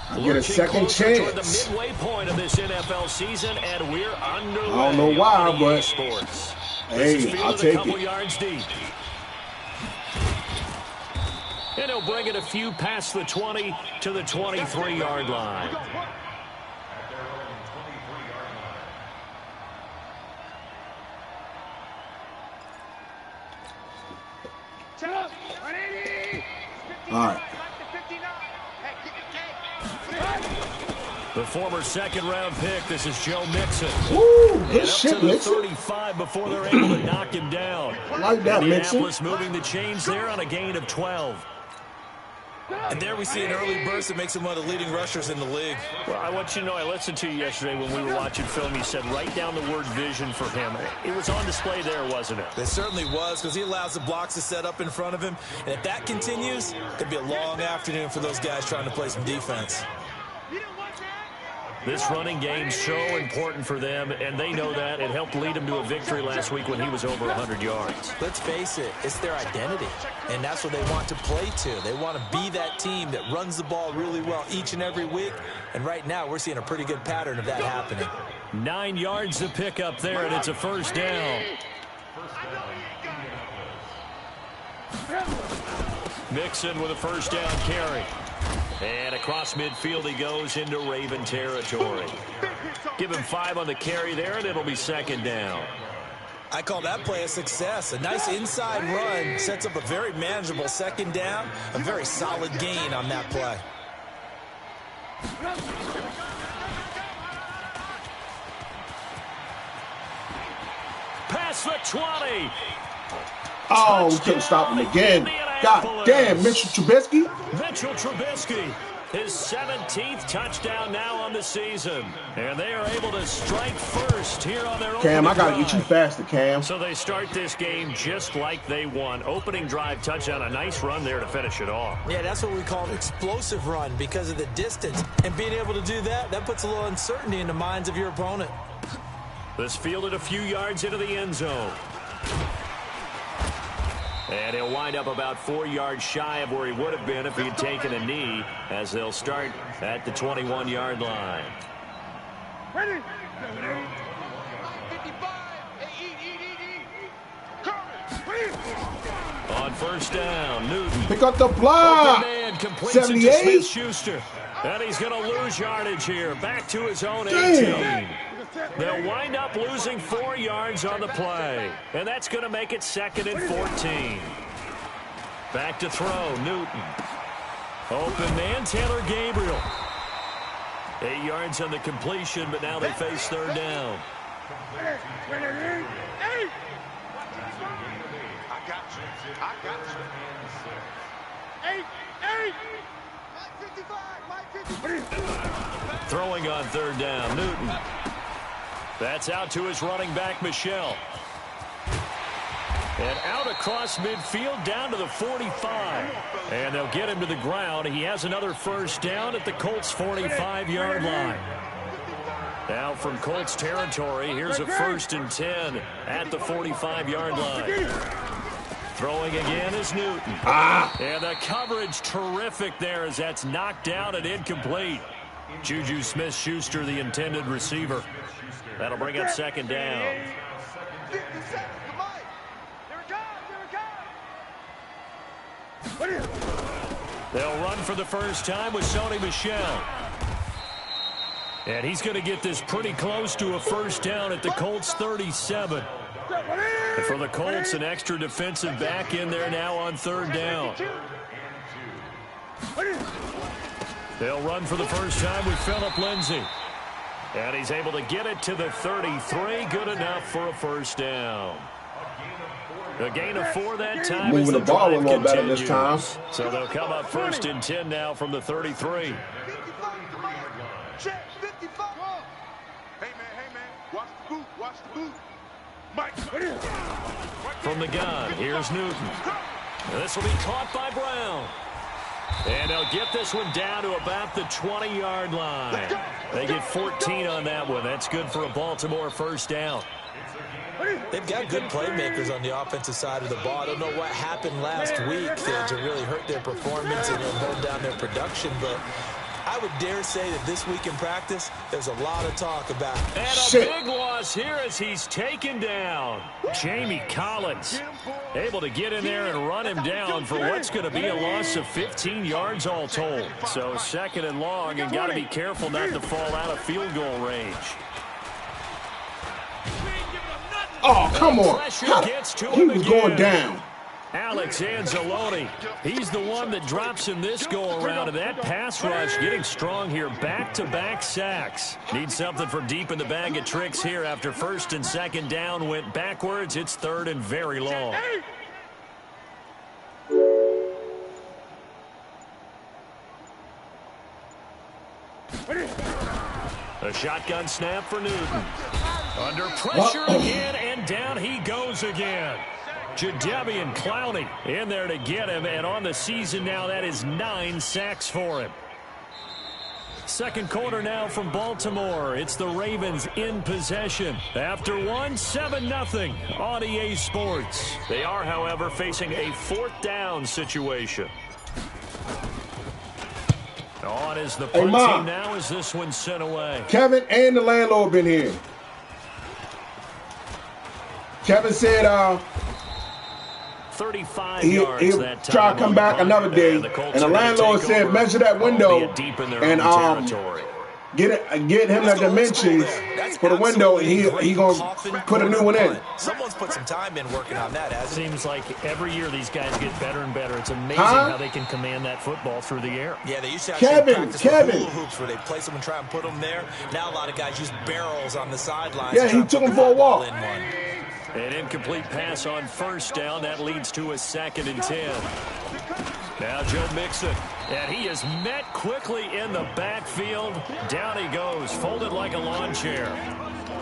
I get a second chance. The midway point of this NFL season, and we're underway. I don't know why, but sports. hey, I'll take it. Yards deep. And he'll bring it a few past the 20 to the 23-yard line. All right. The former second-round pick, this is Joe Mixon. Ooh, good shit, shit, Mixon. 35 before they're able to knock him down. Like that, Mixon. Indianapolis moving the chains there on a gain of 12. And there we see an early burst that makes him one of the leading rushers in the league. Well, I want you to know, I listened to you yesterday when we were watching film. You said write down the word vision for him. It was on display there, wasn't it? It certainly was, because he allows the blocks to set up in front of him. And if that continues, it could be a long afternoon for those guys trying to play some defense. This running game's so important for them, and they know that. It helped lead them to a victory last week when he was over 100 yards. Let's face it, it's their identity, and that's what they want to play to. They want to be that team that runs the ball really well each and every week, and right now we're seeing a pretty good pattern of that happening. 9 yards to pick up there, and it's a first down. Mixon with a first down carry. And across midfield he goes into Raven territory. Give him 5 on the carry there, and it'll be second down. I call that play a success. A nice inside run sets up a very manageable second down. A very solid gain on that play. Past the 20. Oh, we couldn't stop him again. God damn, Mitchell Trubisky. Mitchell Trubisky, his 17th touchdown now on the season. And they are able to strike first here on their Cam, opening I got to drive. get you faster, Cam. So they start this game just like they won. Opening drive touchdown, a nice run there to finish it off. Yeah, that's what we call an explosive run because of the distance. And being able to do that, that puts a little uncertainty in the minds of your opponent. This fielded a few yards into the end zone. And he'll wind up about 4 yards shy of where he would have been if he had taken a knee, as they'll start at the 21-yard line. Ready? On first down, Newton. Pick up the block. Open man completes it to 78. Smith-Schuster. And he's going to lose yardage here. Back to his own 18. They'll wind up losing 4 yards on the play. And that's going to make it 2nd and 14. Back to throw, Newton. Open man, Taylor Gabriel. 8 yards on the completion, but now they face third down. I got you. 8. Throwing on third down, Newton. That's out to his running back, Michelle. And out across midfield down to the 45. And they'll get him to the ground. He has another first down at the Colts' 45-yard line. Now from Colts territory, here's a 1st and 10 at the 45-yard line. Throwing again is Newton. And the coverage terrific there as that's knocked down and incomplete. Juju Smith-Schuster, the intended receiver. That'll bring up second down. They'll run for the first time with Sony Michel. And he's going to get this pretty close to a first down at the Colts' 37. And for the Colts, an extra defensive back in there now on third down. They'll run for the first time with Phillip Lindsay. And he's able to get it to the 33. Good enough for a first down. A gain of 4 that time. Moving the ball a little better this time. So they'll come up 1st and 10 now from the 33. Check 55. Hey, man. Watch the boot. Watch the boot. Mike. From the gun, here's Newton. And this will be caught by Brown. And they'll get this one down to about the 20-yard line. They get 14 on that one. That's good for a Baltimore first down. They've got good playmakers on the offensive side of the ball. I don't know what happened last week to really hurt their performance and hold down their production, but I I would dare say that this week in practice, there's a lot of talk about it. And a big loss here as he's taken down. Jamie Collins able to get in there and run him down for what's going to be a loss of 15 yards all told. So 2nd and long, and got to be careful not to fall out of field goal range. Oh, come on. He was going down. Alex Anzalone, he's the one that drops him this go-around, and that pass rush getting strong here. Back-to-back sacks. Need something from deep in the bag of tricks here after 1st and 2nd down went backwards. It's 3rd and very long. A shotgun snap for Newton. Under pressure again, and down he goes again. Jadeveon Clowney in there to get him, and on the season now, that is 9 sacks for him. 2nd quarter now from Baltimore. It's the Ravens in possession. After 7-0 on EA Sports. They are, however, facing a 4th down situation. On is the punt team now as this one sent away. Kevin and the landlord been here. Kevin said 35 he'll that time try to come back another day. And the landlord said measure that window and get him the dimensions for the window, and he gonna put a new one in. Someone's put some time in working on that, hasn't it? Seems like every year these guys get better and better. It's amazing how they can command that football through the air. Yeah, they used to actually practice with hula hoops where they place them and try and put them there. Now a lot of guys use barrels on the sidelines. Yeah, he took him for a walk. An incomplete pass on 1st down. That leads to a 2nd and 10. Now Joe Mixon. And he is met quickly in the backfield. Down he goes, folded like a lawn chair.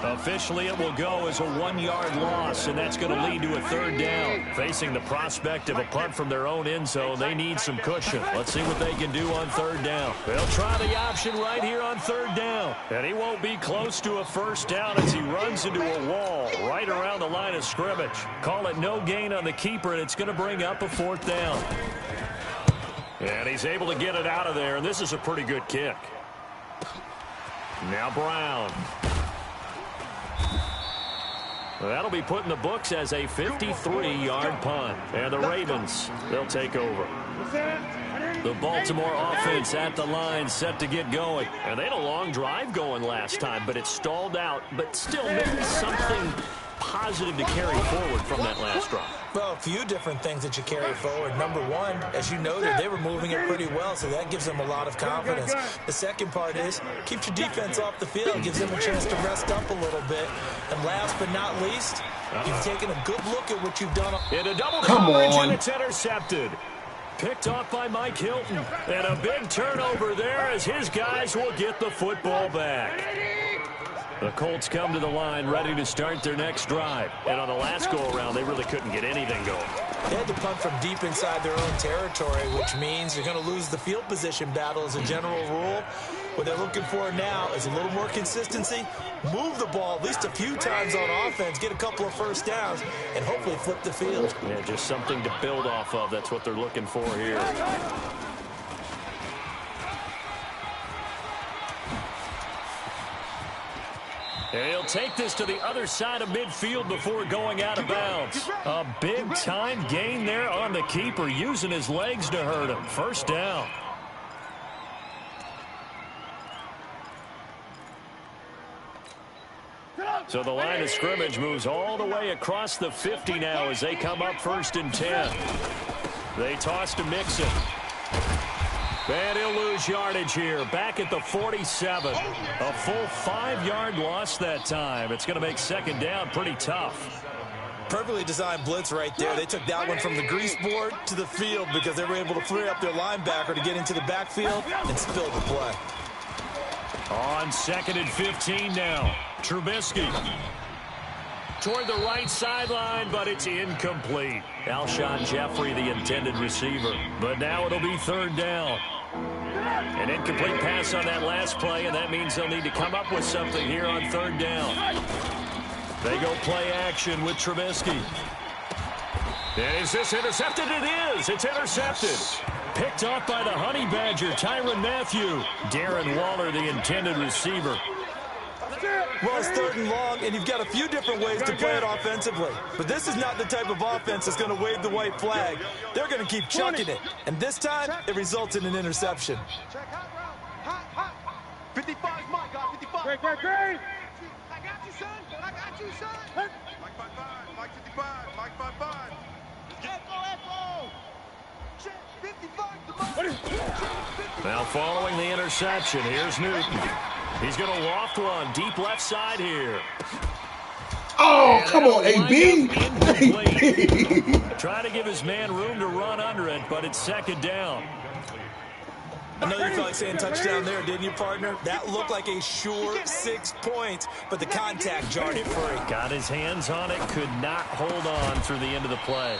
Officially, it will go as a 1-yard loss, and that's going to lead to a 3rd down. Facing the prospect of a punt from their own end zone, they need some cushion. Let's see what they can do on 3rd down. They'll try the option right here on 3rd down. And he won't be close to a 1st down as he runs into a wall right around the line of scrimmage. Call it no gain on the keeper, and it's going to bring up a 4th down. And he's able to get it out of there, and this is a pretty good kick. Now Brown. That'll be put in the books as a 53-yard punt. And the Ravens, they'll take over. The Baltimore offense at the line, set to get going. And they had a long drive going last time, but it stalled out. But still, maybe something positive to carry forward from that last drive. Well, a few different things that you carry forward. Number one, as you noted, they were moving it pretty well, so that gives them a lot of confidence. The second part is, keeps your defense off the field, gives them a chance to rest up a little bit. And last but not least, you've taken a good look at what you've done. In a double coverage, and it's intercepted. Picked off by Mike Hilton. And a big turnover there as his guys will get the football back. The Colts come to the line ready to start their next drive. And on the last go-around, they really couldn't get anything going. They had to punt from deep inside their own territory, which means you're going to lose the field position battle as a general rule. What they're looking for now is a little more consistency, move the ball at least a few times on offense, get a couple of 1st downs, and hopefully flip the field. Yeah, just something to build off of. That's what they're looking for here. And he'll take this to the other side of midfield before going out of bounds. A big-time gain there on the keeper, using his legs to hurt him. 1st down. So the line of scrimmage moves all the way across the 50 now as they come up 1st and 10. They toss to Mixon. And he'll lose yardage here, back at the 47. A full 5-yard loss that time. It's going to make 2nd down pretty tough. Perfectly designed blitz right there. They took that one from the grease board to the field because they were able to free up their linebacker to get into the backfield and spill the play. On 2nd and 15 now. Trubisky toward the right sideline, but it's incomplete. Alshon Jeffrey, the intended receiver. But now it'll be 3rd down. An incomplete pass on that last play, and that means they'll need to come up with something here on 3rd down. They go play action with Trubisky. And is this intercepted? It is. It's intercepted. Picked off by the Honey Badger, Tyrann Mathieu. Darren Waller, the intended receiver. Well, it's 3rd and long, and you've got a few different ways to play it offensively. But this is not the type of offense that's going to wave the white flag. They're going to keep chucking it. And this time, it results in an interception. 55, Mike, 55. Great. I got you, son. Mike 55, Mike 55, Mike 55. Echo. 55. Now following the interception, here's Newton. He's going to loft one deep left side here. Oh, come on, AB. Try to give his man room to run under it, but it's 2nd down. I know you felt like saying touchdown there, didn't you, partner? That looked like a sure 6 points, but the contact jarred it free. Got his hands on it, could not hold on through the end of the play.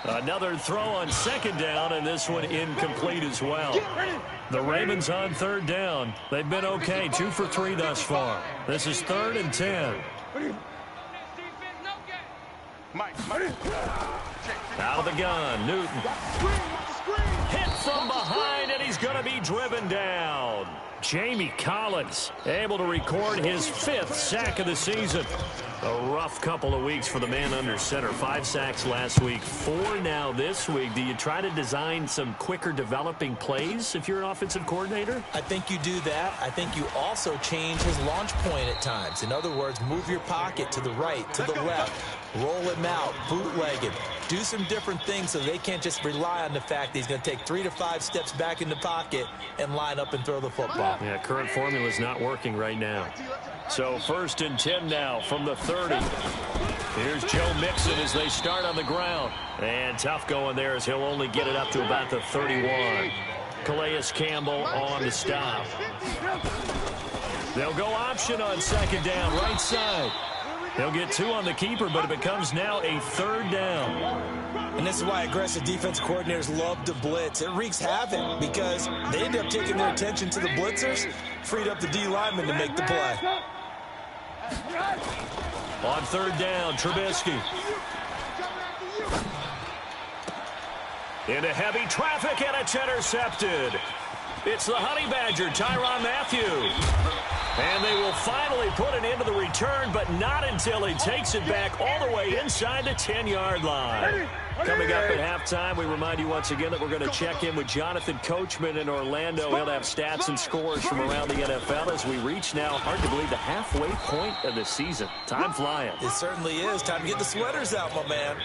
Another throw on 2nd down, and this one incomplete as well. The Ravens on 3rd down. They've been okay, 2 for 3 thus far. This is 3rd and 10. Out of the gun, Newton. Hit from behind, and he's going to be driven down. Jamie Collins able to record his 5th sack of the season. A rough couple of weeks for the man under center. 5 sacks last week, 4 now this week. Do you try to design some quicker developing plays if you're an offensive coordinator? I think you do that. I think you also change his launch point at times. In other words, move your pocket to the right, to the left, roll him out, bootleg him. Do some different things so they can't just rely on the fact that he's going to take 3 to 5 steps back in the pocket and line up and throw the football. Yeah, current formula is not working right now. So 1st and 10 now from the 30. Here's Joe Mixon as they start on the ground. And tough going there as he'll only get it up to about the 31. Calais Campbell on the stop. They'll go option on 2nd down, right side. He'll get 2 on the keeper, but it becomes now a 3rd down. And this is why aggressive defense coordinators love to blitz. It wreaks havoc because they end up taking their attention to the blitzers, freed up the D lineman to make the play. On 3rd down, Trubisky. Into heavy traffic, and it's intercepted. It's the Honey Badger, Tyrann Mathieu. And they will finally put an end to the return, but not until he takes it back all the way inside the 10-yard line. Coming up at halftime, we remind you once again that we're going to check in with Jonathan Coachman in Orlando. He'll have stats and scores from around the NFL as we reach now, hard to believe, the halfway point of the season. Time flying. It certainly is. Time to get the sweaters out, my man.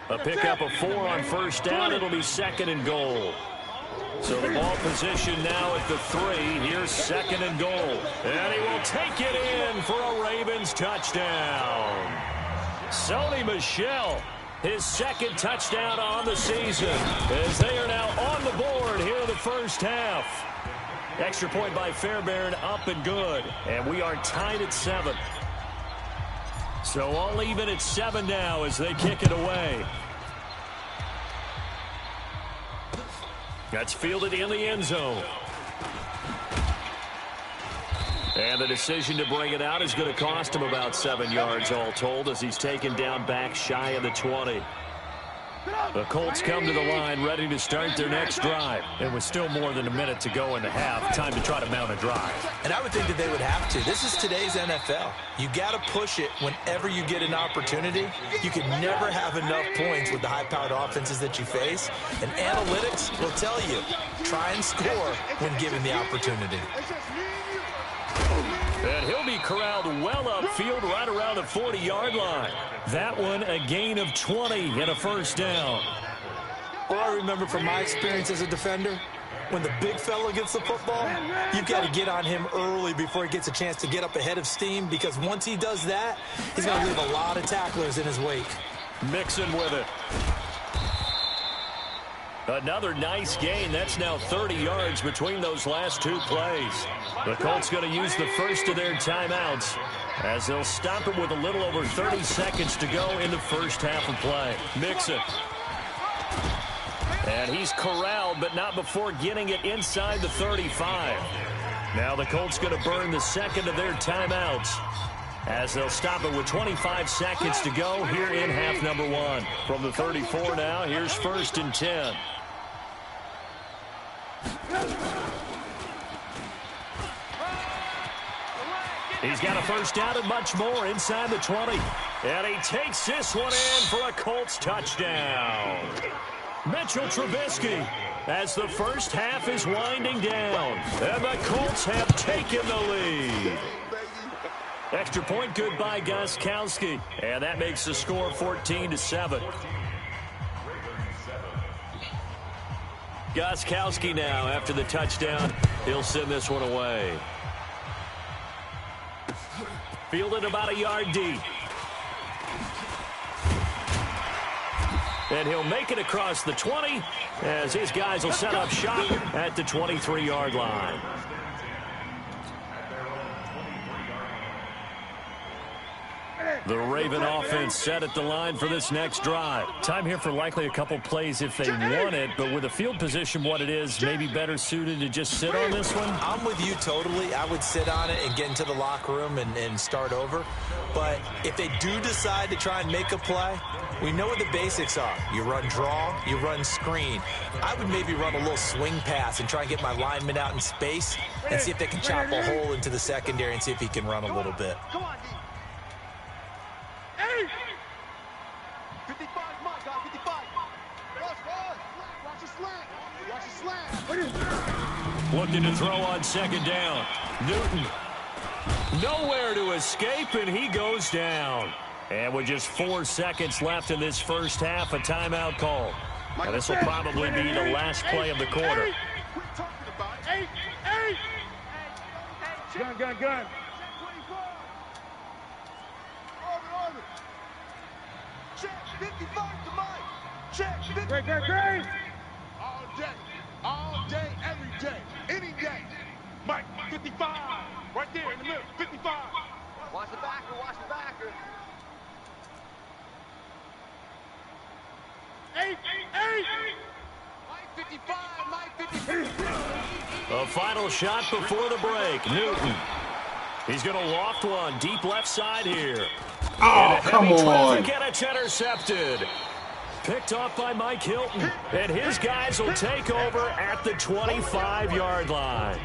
A pickup of 4 on 1st down. It'll be 2nd and goal. So the ball position now at the 3. Here's 2nd and goal. And he will take it in for a Ravens touchdown. Sony Michel, his 2nd touchdown on the season, as they are now on the board here in the 1st half. Extra point by Fairbairn, up and good. And we are tied at 7. So all even at 7 now as they kick it away. That's fielded in the end zone. And the decision to bring it out is going to cost him about 7 yards all told as he's taken down back shy of the 20. The Colts come to the line ready to start their next drive. And with still more than a minute to go in the half, time to try to mount a drive. And I would think that they would have to. This is today's NFL. You got to push it whenever you get an opportunity. You can never have enough points with the high-powered offenses that you face. And analytics will tell you, try and score when given the opportunity. And he'll be corralled well upfield right around the 40-yard line. That one a gain of 20 and a 1st down. Well, I remember from my experience as a defender, when the big fella gets the football, you've got to get on him early before he gets a chance to get up ahead of steam, because once he does that, he's going to leave a lot of tacklers in his wake. Mixon with it. Another nice gain. That's now 30 yards between those last 2 plays. The Colts going to use the first of their timeouts as they'll stop it with a little over 30 seconds to go in the 1st half of play. Mixon. And he's corralled, but not before getting it inside the 35. Now the Colts going to burn the 2nd of their timeouts as they'll stop it with 25 seconds to go here in half number 1. From the 34 now, here's 1st and 10. He's got a first down and much more inside the 20. And he takes this one in for a Colts touchdown. Mitchell Trubisky as the first half is winding down. And the Colts have taken the lead. Extra point good by Gostkowski. And that makes the score 14-7. Gostkowski now after the touchdown. He'll send this one away. Fielded about a yard deep. And he'll make it across the 20 as his guys will set up shop at the 23-yard line. The Raven offense set at the line for this next drive. Time here for likely a couple plays if they want it, but with the field position what it is, maybe better suited to just sit on this one? I'm with you totally. I would sit on it and get into the locker room and start over. But if they do decide to try and make a play, we know what the basics are. You run draw, you run screen. I would maybe run a little swing pass and try and get my lineman out in space and see if they can chop a hole into the secondary and see if he can run a little bit. Come on, D. 55, come on, guys, 55. Watch the slant. Watch the slant. Looking to throw on second down. Newton. Nowhere to escape, and he goes down. And with just 4 seconds left in this first half, a timeout call. Now, this will probably be the last play of the quarter. Gun. Check 55 to Mike. Check 55. Great. All day, every day, any day. Mike, 55. Right there in the middle, 55. Watch the backer. Eight. Mike 55. A final shot before the break. Newton. He's going to loft one deep left side here. Oh, come on. And it's intercepted. Picked off by Mike Hilton. And his guys will take over at the 25-yard line.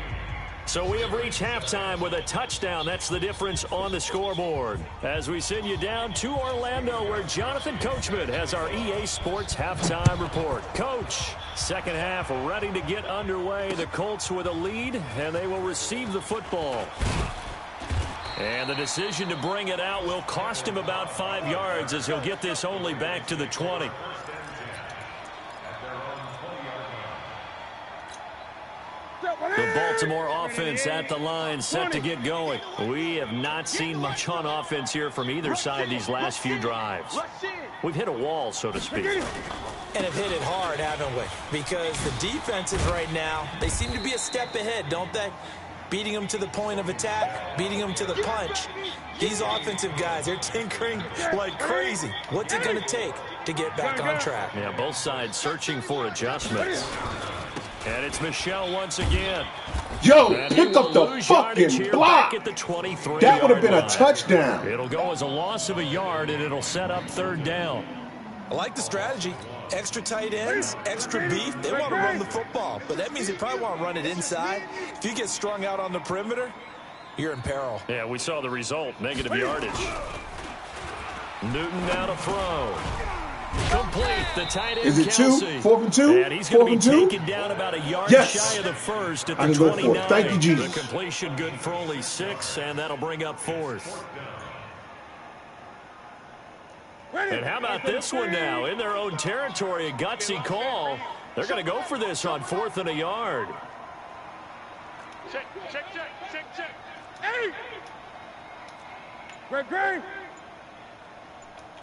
So we have reached halftime with a touchdown. That's the difference on the scoreboard. As we send you down to Orlando, where Jonathan Coachman has our EA Sports halftime report. Coach, second half ready to get underway. The Colts with a lead, and they will receive the football. And the decision to bring it out will cost him about 5 yards as he'll get this only back to the 20. The Baltimore offense at the line set to get going. We have not seen much on offense here from either side these last few drives. We've hit a wall, so to speak. And have hit it hard, haven't we? Because the defenses right now, they seem to be a step ahead, don't they? Beating them to the point of attack, beating them to the punch. These offensive guys, they're tinkering like crazy. What's it going to take to get back on track? Yeah, both sides searching for adjustments. And it's Michel once again. Yo, pick up the fucking block. At the 23 that would have been a touchdown. It'll go as a loss of a yard, and it'll set up third down. I like the strategy. Extra tight ends, extra beef. They want to run the football, but that means they probably want to run it inside. If you get strung out on the perimeter, you're in peril. Yeah, we saw the result, negative yardage. Newton now to throw. Complete, the tight end. Is it Kelsey. 2? 4 and 2? And he's going to be taken down about a yard shy of the first at the 29. Thank you, Jesus. The completion good for only 6, and that'll bring up fourth. And how about this one now? In their own territory, a gutsy call. They're going to go for this on 4th and a yard. Check. Hey! Green.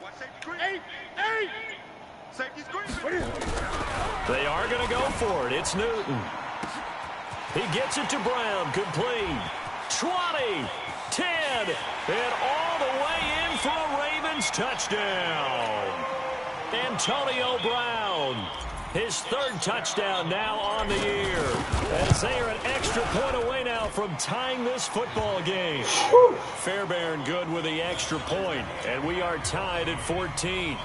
Watch safety green. Hey! Safety's green. They are going to go for it. It's Newton. He gets it to Brown. Complete. 20, 10, and all the way in for a Ravens touchdown. Antonio Brown, his 3rd touchdown now on the year. As they are an extra point away now from tying this football game. Fairbairn good with the extra point, and we are tied at 14.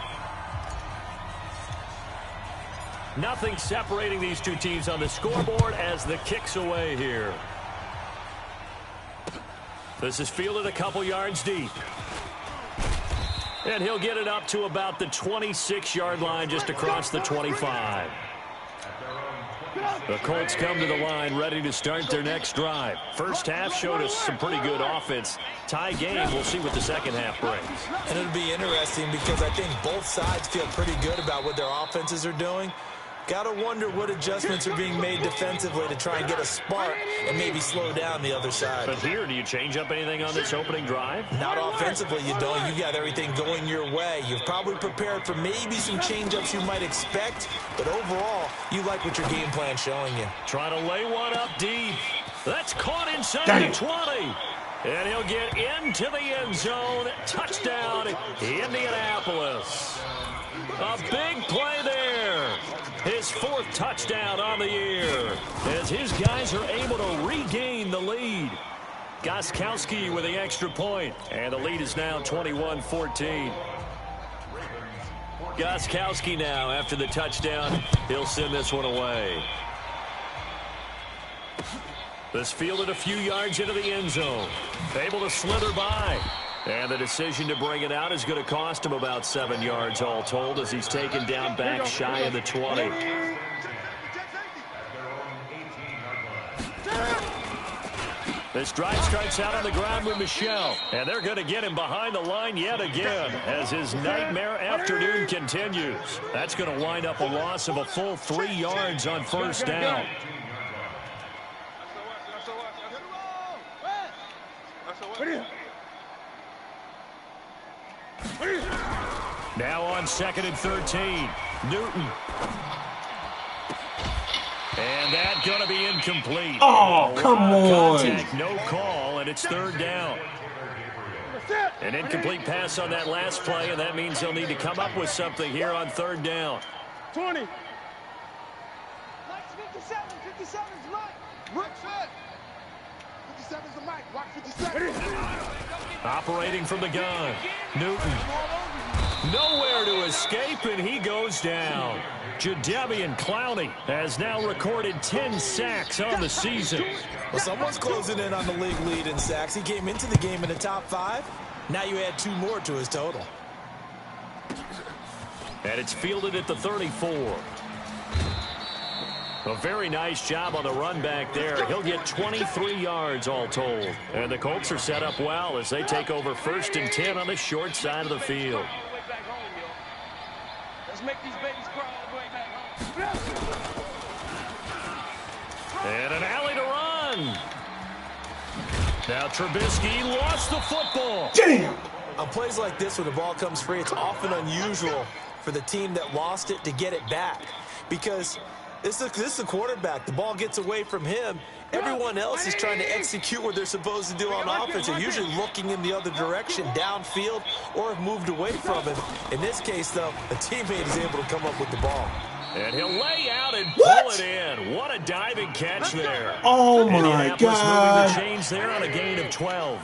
Nothing separating these two teams on the scoreboard as the kick's away here. This is fielded a couple yards deep. And he'll get it up to about the 26-yard line, just across the 25. The Colts come to the line ready to start their next drive. First half showed us some pretty good offense. Tie game, we'll see what the second half brings. And it'll be interesting because I think both sides feel pretty good about what their offenses are doing. Got to wonder what adjustments are being made defensively to try and get a spark and maybe slow down the other side. But here, do you change up anything on this opening drive? Not offensively, you don't. You got everything going your way. You've probably prepared for maybe some change-ups you might expect, but overall, you like what your game plan's showing you. Trying to lay one up deep. That's caught inside the 20. And he'll get into the end zone. Touchdown, Indianapolis. A big play there. His fourth touchdown on the year as his guys are able to regain the lead. Gostkowski with the extra point, and the lead is now 21-14. Gostkowski now after the touchdown. He'll send this one away. This fielded a few yards into the end zone. Able to slither by. And the decision to bring it out is going to cost him about 7 yards all told as he's taken down back shy of the 20. This drive starts out on the ground with Michel. And they're going to get him behind the line yet again as his nightmare afternoon continues. That's going to wind up a loss of a full 3 yards on first down. Now on 2nd and 13, Newton. And that's going to be incomplete. Oh, come on. Contact, no call, and it's 3rd down. An incomplete pass on that last play, and that means they'll need to come up with something here on 3rd down. 20. 57. 57 is Mike. Look, 57 is the Mike. Watch 57. Operating from the gun. Newton. Nowhere to escape, and he goes down. Jadeveon Clowney has now recorded 10 sacks on the season. Well, someone's closing in on the league lead in sacks. He came into the game in the top 5. Now you add 2 more to his total. And it's fielded at the 34. A very nice job on the run back there. He'll get 23 yards all told. And the Colts are set up well as they take over 1st and 10 on the short side of the field. Let's make these babies cry all the way back home. And an alley to run. Now Trubisky lost the football. Damn. On plays like this where the ball comes free, it's often unusual for the team that lost it to get it back. Because this is the quarterback. The ball gets away from him. Everyone else is trying to execute what they're supposed to do on offense. They're usually looking in the other direction, downfield, or have moved away from him. In this case, though, a teammate is able to come up with the ball. And he'll lay out and pull it in. What a diving catch there. Oh, my God. Moving the chains there on a gain of 12.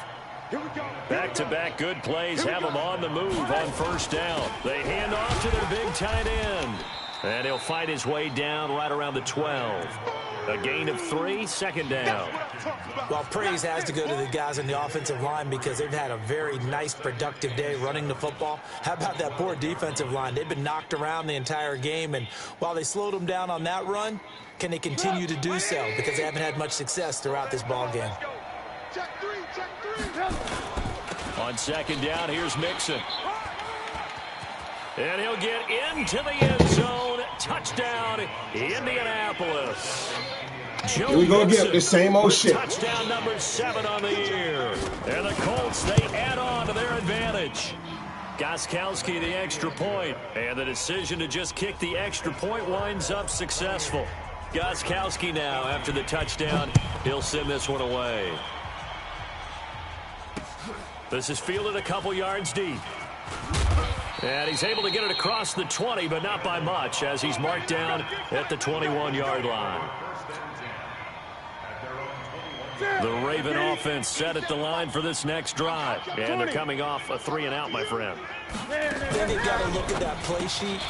Back-to-back good plays have them on the move on 1st down. They hand off to their big tight end. And he'll fight his way down right around the 12. A gain of 3, 2nd down. Well, praise has to go to the guys on the offensive line because they've had a very nice, productive day running the football. How about that poor defensive line? They've been knocked around the entire game, and while they slowed them down on that run, can they continue to do so? Because they haven't had much success throughout this ball game. Check 3. On 2nd down, here's Mixon. And he'll get into the end zone. Touchdown, Indianapolis. Here we go again, the same old shit. Touchdown number 7 on the year. And the Colts, they add on to their advantage. Gostkowski the extra point. And the decision to just kick the extra point winds up successful. Gostkowski now after the touchdown. He'll send this one away. This is fielded a couple yards deep. And he's able to get it across the 20, but not by much, as he's marked down at the 21-yard line. The Raven offense set at the line for this next drive. And they're coming off a 3-and-out, my friend. Then they've got to look at that play sheet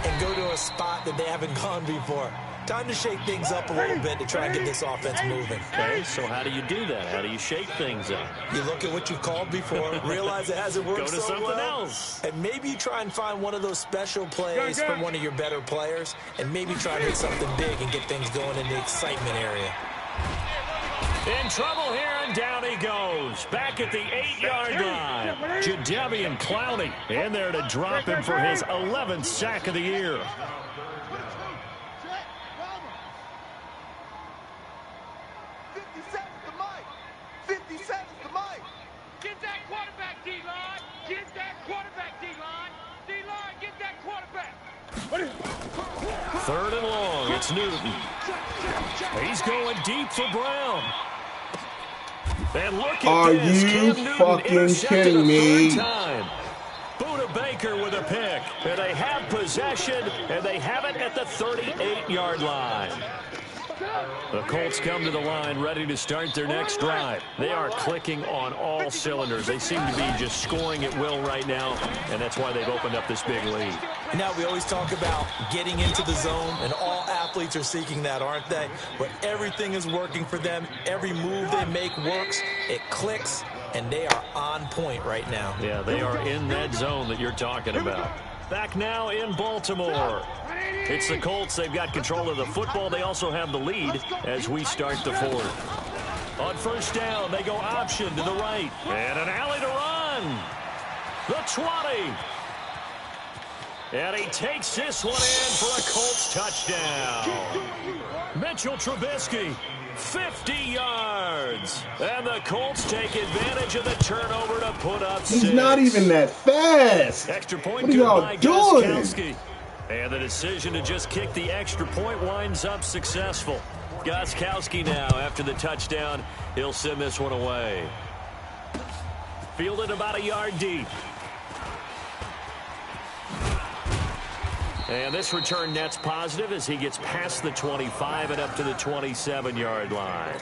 and go to a spot that they haven't gone before. Time to shake things up a little bit to try and get this offense moving. Okay, so how do you do that? How do you shake things up? You look at what you've called before, realize it hasn't worked Go to so something well, else. and maybe you try and find one of those special plays from one of your better players, and maybe try to hit something big and get things going in the excitement area. In trouble here, and down he goes. Back at the 8-yard line. Jadeveon Clowney in there to drop him for his 11th sack of the year. 57 to Mike. 57 to Mike. Get that quarterback, D-line. Get that quarterback, D-line. D-line, get that quarterback. 3rd and long. It's Newton. He's going deep for Brown. And look at Are this. you Cam Newton fucking kidding me? 3rd time. Buda Baker with a pick. And they have possession, and they have it at the 38-yard line. The Colts come to the line ready to start their next drive. They are clicking on all cylinders. They seem to be just scoring at will right now, and that's why they've opened up this big lead. Now, we always talk about getting into the zone, and all athletes are seeking that, aren't they? But everything is working for them. Every move they make works. It clicks, and they are on point right now. Yeah, they are in that zone that you're talking about. Back now in Baltimore. It's the Colts. They've got control of the football. They also have the lead as we start the 4th. On 1st down, they go option to the right. And an alley to run. The 20. And he takes this one in for a Colts touchdown. Mitchell Trubisky, 50 yards. And the Colts take advantage of the turnover to put up 6. He's not even that fast. Extra point What are y'all by doing? Gostkowski. And the decision to just kick the extra point winds up successful. Gostkowski now, after the touchdown, he'll send this one away. Fielded about a yard deep. And this return net's positive as he gets past the 25 and up to the 27-yard line.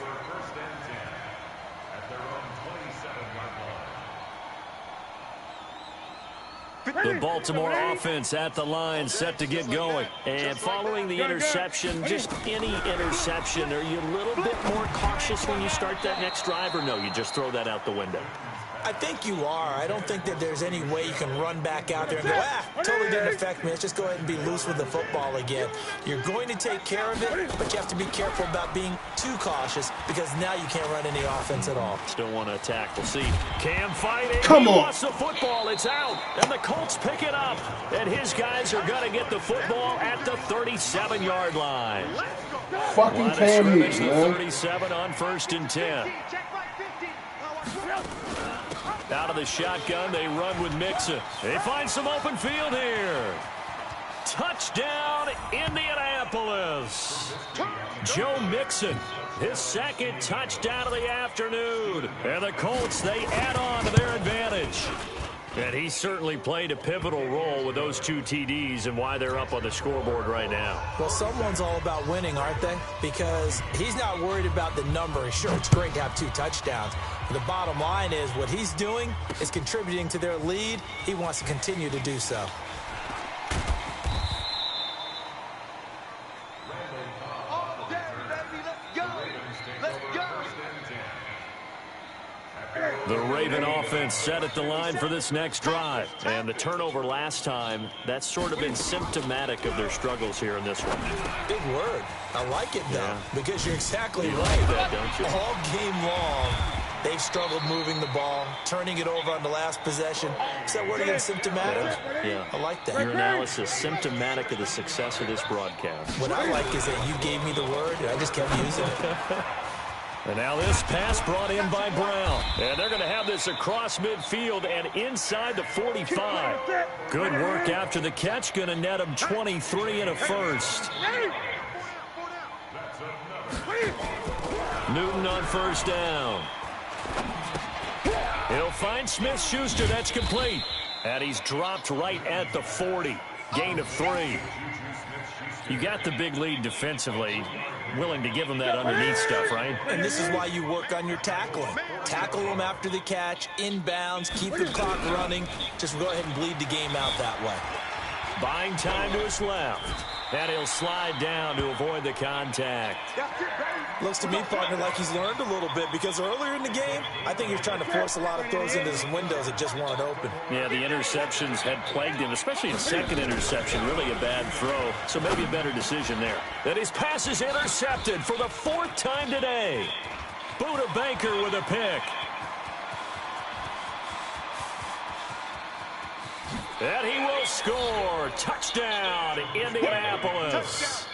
The Baltimore offense at the line set to get going. And following the interception, just any interception, are you a little bit more cautious when you start that next drive, or no, you just throw that out the window? I think you are. I don't think that there's any way you can run back out there and go, totally didn't affect me. Let's just go ahead and be loose with the football again. You're going to take care of it, but you have to be careful about being too cautious because now you can't run any offense at all. Still want to attack. We'll see. Cam fighting. Come on. He lost the football. It's out. And the Colts pick it up. And his guys are going to get the football at the 37-yard line. Fucking Cam Newton, man. 37 on 1st and 10. Out of the shotgun, they run with Mixon. They find some open field here. Touchdown, Indianapolis. Joe Mixon, his 2nd touchdown of the afternoon. And the Colts, they add on to their advantage. And he certainly played a pivotal role with those 2 TDs and why they're up on the scoreboard right now. Well, someone's all about winning, aren't they? Because he's not worried about the number. Sure, it's great to have 2 touchdowns. But the bottom line is what he's doing is contributing to their lead. He wants to continue to do so. All day, baby. Let's go. Let's go. The Raven offense set at the line for this next drive. And the turnover last time, that's sort of been symptomatic of their struggles here in this one. Big word. I like it, though, Yeah. because you're exactly You right. like that, don't you? All game long, they've struggled moving the ball, turning it over on the last possession. Is that word again, symptomatic? Yeah. I like that. Your analysis, symptomatic of the success of this broadcast. What I like is that you gave me the word, and I just kept using it. And now this pass brought in by Brown. And they're going to have this across midfield and inside the 45. Good work after the catch. Going to net him 23 and a first. Newton on 1st down. He'll find Smith-Schuster. That's complete. And he's dropped right at the 40. Gain of 3. You got the big lead defensively. Willing to give them that underneath stuff, right? And this is why you work on your tackling. Tackle them after the catch, inbounds, keep the clock running. Just go ahead and bleed the game out that way. Buying time to his left. And he'll slide down to avoid the contact. Looks to me, partner, like he's learned a little bit, because earlier in the game, I think he was trying to force a lot of throws into some windows that just weren't open. Yeah, the interceptions had plagued him, especially the second interception. Really a bad throw, so maybe a better decision there. And his pass is intercepted for the 4th time today. Buda Baker with a pick. And he will score. Touchdown, Indianapolis.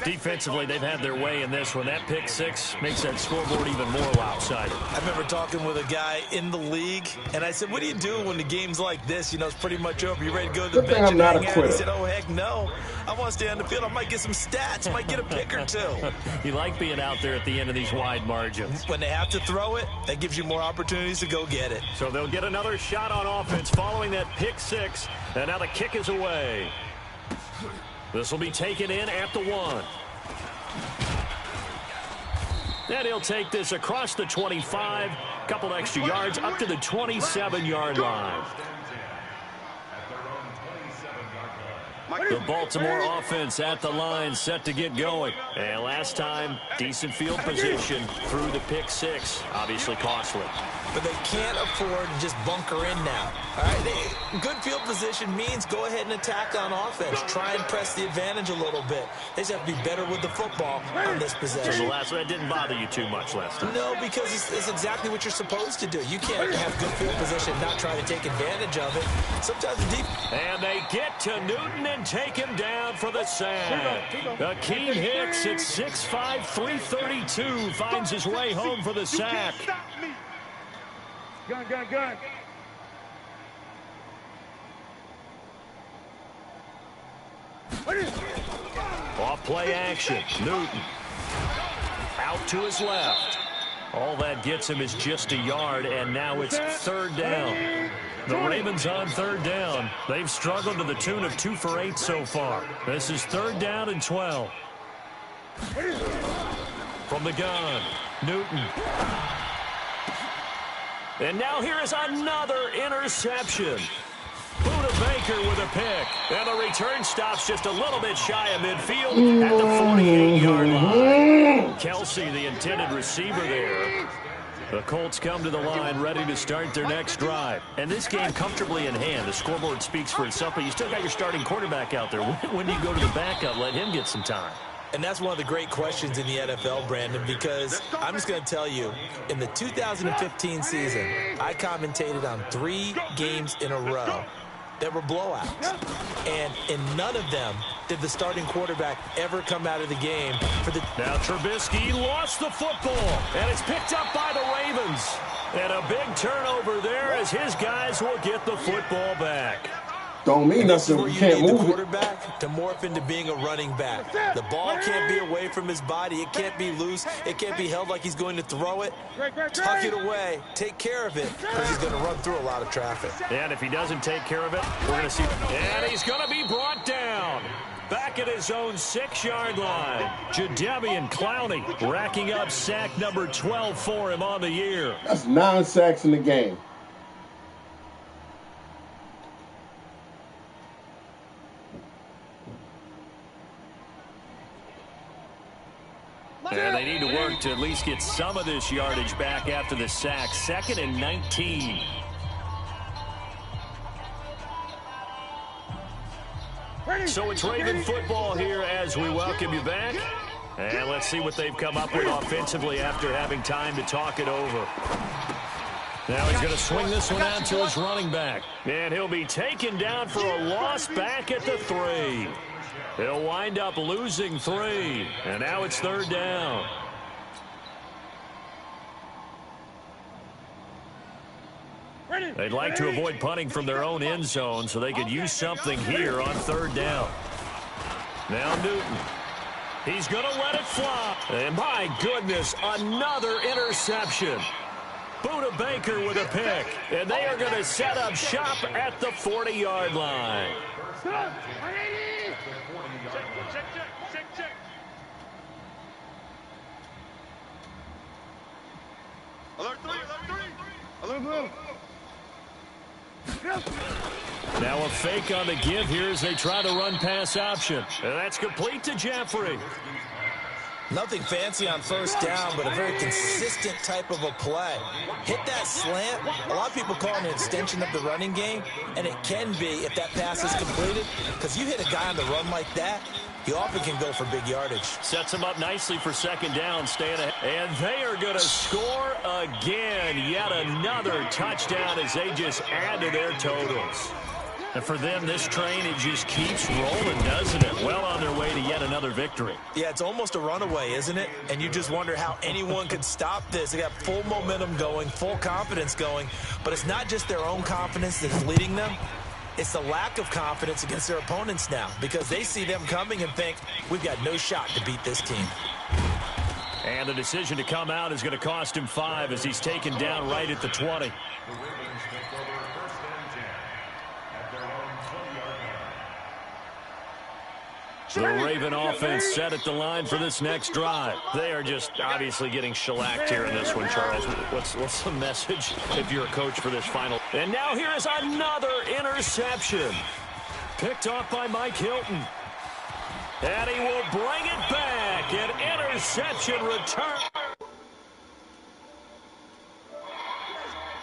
Defensively, they've had their way in this one. That pick six makes that scoreboard even more lopsided. I remember talking with a guy in the league, and I said, what do you do when the game's like this? You know, it's pretty much over. You ready to go to the bench and hang out? He said, oh, heck no. I want to stay on the field. I might get some stats. Might get a pick or two. You like being out there at the end of these wide margins. When they have to throw it, that gives you more opportunities to go get it. So they'll get another shot on offense following that pick six. And now the kick is away. This will be taken in at the 1. And he'll take this across the 25. Couple extra yards up to the 27-yard line. The Baltimore offense at the line, set to get going. And last time, decent field position through the pick six. Obviously costly. But they can't afford to just bunker in now. All right, good field position means go ahead and attack on offense. Try and press the advantage a little bit. They just have to be better with the football on this possession. So the last one, that didn't bother you too much last time. No, because it's exactly what you're supposed to do. You can't have good field position and not try to take advantage of it. Sometimes the deep. And they get to Newton and take him down for the sack. Akeem Hicks at 6'5", 332 finds his way home for the sack. Gun. Off play action. Newton. Out to his left. All that gets him is just a yard, and now it's 3rd down. The Ravens on 3rd down. They've struggled to the tune of 2 for 8 so far. This is 3rd down and 12. From the gun, Newton. And now here is another interception. Buda Baker with a pick. And the return stops just a little bit shy of midfield at the 48-yard line. Kelsey, the intended receiver there. The Colts come to the line ready to start their next drive. And this game comfortably in hand. The scoreboard speaks for itself, but you still got your starting quarterback out there. When do you go to the backup, let him get some time? And that's one of the great questions in the NFL, Brandon, because I'm just going to tell you, in the 2015 season, I commentated on 3 games in a row that were blowouts. And in none of them did the starting quarterback ever come out of the game for the... Now Trubisky lost the football, and it's picked up by the Ravens. And a big turnover there as his guys will get the football back. Don't mean nothing. You can't move the quarterback to morph into being a running back. The ball can't be away from his body. It can't be loose. It can't be held like he's going to throw it. Tuck it away. Take care of it, because he's going to run through a lot of traffic. And if he doesn't take care of it, we're going to see. And he's going to be brought down. Back at his own 6-yard line. Jadeveon Clowney racking up sack number 12 for him on the year. That's 9 sacks in the game. And they need to work to at least get some of this yardage back after the sack. 2nd and 19. So it's Raven football here as we welcome you back. And let's see what they've come up with offensively after having time to talk it over. Now he's going to swing this one out to his running back. And he'll be taken down for a loss back at the 3. He'll wind up losing 3. And now it's 3rd down. They'd like to avoid punting from their own end zone so they could use something here on 3rd down. Now Newton. He's going to let it fly. And my goodness, another interception. Buda Baker with a pick. And they are going to set up shop at the 40-yard line. Check. Alert 3. Alert blue. Now a fake on the give here as they try to run pass option. And that's complete to Jeffrey. Nothing fancy on first down, but a very consistent type of a play. Hit that slant. A lot of people call it an extension of the running game, and it can be if that pass is completed, because you hit a guy on the run like that, he often can go for big yardage. Sets him up nicely for second down, staying ahead. And they are going to score again. Yet another touchdown as they just add to their totals. And for them, this train, it just keeps rolling, doesn't it? Well on their way to yet another victory. Yeah, it's almost a runaway, isn't it? And you just wonder how anyone could stop this. They got full momentum going, full confidence going. But it's not just their own confidence that's leading them. It's the lack of confidence against their opponents now, because they see them coming and think, we've got no shot to beat this team. And the decision to come out is going to cost him 5 as he's taken down right at the 20. The Raven offense set at the line for this next drive. They are just obviously getting shellacked here in this one, Charles. What's the message if you're a coach for this final? And now here is another interception. Picked off by Mike Hilton. And he will bring it back. An interception return.